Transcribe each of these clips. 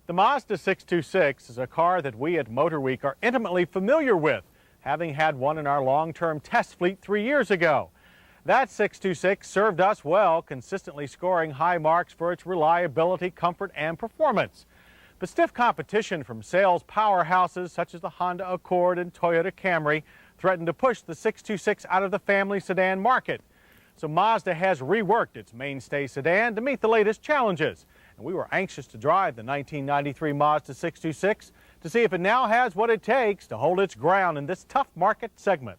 The Mazda 626 is a car that we at Motorweek are intimately familiar with, having had one in our long-term test fleet 3 years ago. That 626 served us well, consistently scoring high marks for its reliability, comfort, and performance. But stiff competition from sales powerhouses such as the Honda Accord and Toyota Camry threatened to push the 626 out of the family sedan market. So Mazda has reworked its mainstay sedan to meet the latest challenges. And we were anxious to drive the 1993 Mazda 626 to see if it now has what it takes to hold its ground in this tough market segment.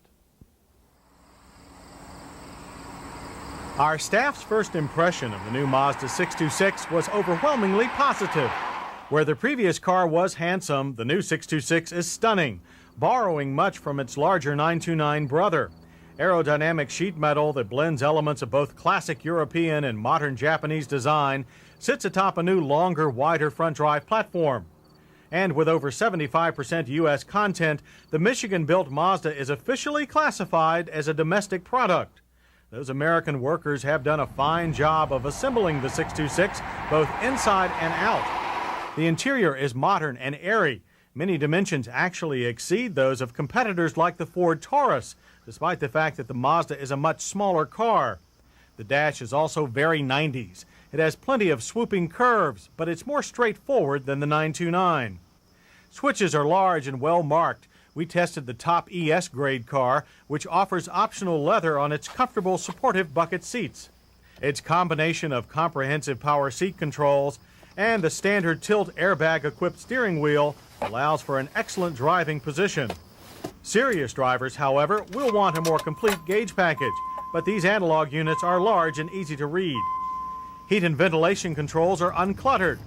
Our staff's first impression of the new Mazda 626 was overwhelmingly positive. Where the previous car was handsome, the new 626 is stunning, borrowing much from its larger 929 brother. Aerodynamic sheet metal that blends elements of both classic European and modern Japanese design sits atop a new longer, wider front drive platform. And with over 75% U.S. content, the Michigan-built Mazda is officially classified as a domestic product. Those American workers have done a fine job of assembling the 626 both inside and out. The interior is modern and airy. Many dimensions actually exceed those of competitors like the Ford Taurus, despite the fact that the Mazda is a much smaller car. The dash is also very 90s. It has plenty of swooping curves, but it's more straightforward than the 929. Switches are large and well marked. We tested the top ES grade car, which offers optional leather on its comfortable supportive bucket seats. Its combination of comprehensive power seat controls and the standard tilt airbag-equipped steering wheel allows for an excellent driving position. Serious drivers, however, will want a more complete gauge package, but these analog units are large and easy to read. Heat and ventilation controls are uncluttered,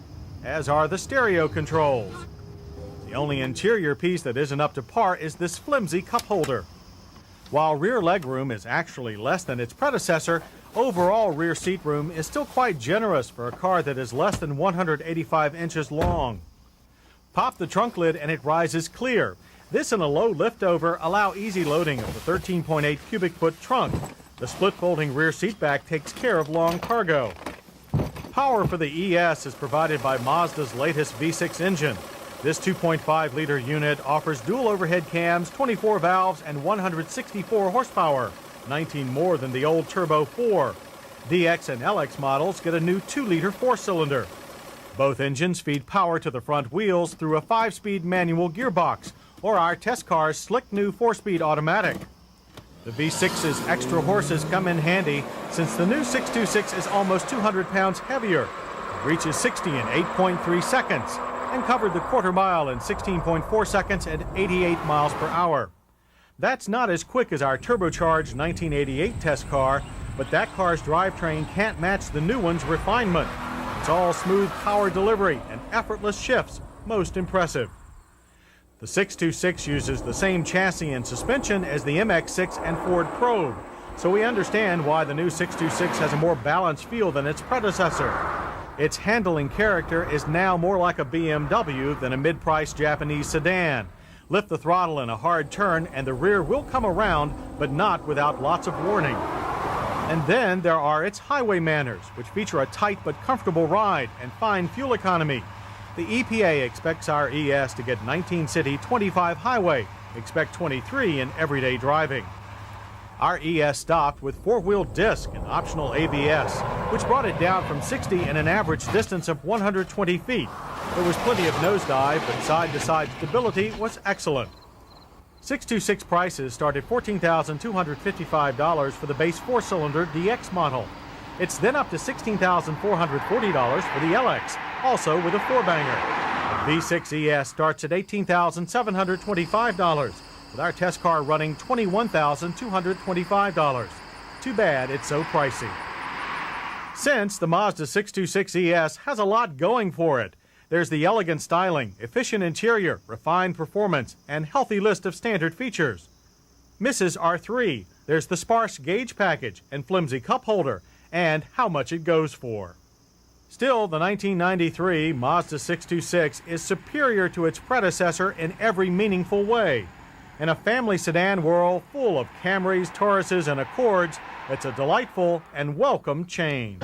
as are the stereo controls. The only interior piece that isn't up to par is this flimsy cup holder. While rear legroom is actually less than its predecessor, overall rear seat room is still quite generous for a car that is less than 185 inches long. Pop the trunk lid and it rises clear. This and a low liftover allow easy loading of the 13.8 cubic foot trunk. The split folding rear seat back takes care of long cargo. Power for the ES is provided by Mazda's latest V6 engine. This 2.5-liter unit offers dual overhead cams, 24 valves, and 164 horsepower, 19 more than the old Turbo 4. DX and LX models get a new 2-liter 4-cylinder. Both engines feed power to the front wheels through a 5-speed manual gearbox, or our test car's slick new 4-speed automatic. The V6's extra horses come in handy since the new 626 is almost 200 pounds heavier. It reaches 60 in 8.3 seconds and covered the quarter mile in 16.4 seconds at 88 miles per hour. That's not as quick as our turbocharged 1988 test car, but that car's drivetrain can't match the new one's refinement. It's all smooth power delivery and effortless shifts, most impressive. The 626 uses the same chassis and suspension as the MX-6 and Ford Probe, so we understand why the new 626 has a more balanced feel than its predecessor. Its handling character is now more like a BMW than a mid-priced Japanese sedan. Lift the throttle in a hard turn and the rear will come around, but not without lots of warning. And then there are its highway manners, which feature a tight but comfortable ride and fine fuel economy. The EPA expects our ES to get 19 city, 25 highway. Expect 23 in everyday driving. Our ES stopped with 4-wheel disc and optional ABS, which brought it down from 60 in an average distance of 120 feet. There was plenty of nosedive, but side-to-side stability was excellent. 626 prices start at $14,255 for the base 4-cylinder DX model. It's then up to $16,440 for the LX, also with a 4-banger. The V6 ES starts at $18,725, with our test car running $21,225. Too bad it's so pricey. Since the Mazda 626 ES has a lot going for it. There's the elegant styling, efficient interior, refined performance, and healthy list of standard features. Misses are 3. There's the sparse gauge package and flimsy cup holder, and how much it goes for. Still, the 1993 Mazda 626 is superior to its predecessor in every meaningful way. In a family sedan world full of Camrys, Tauruses, and Accords, it's a delightful and welcome change.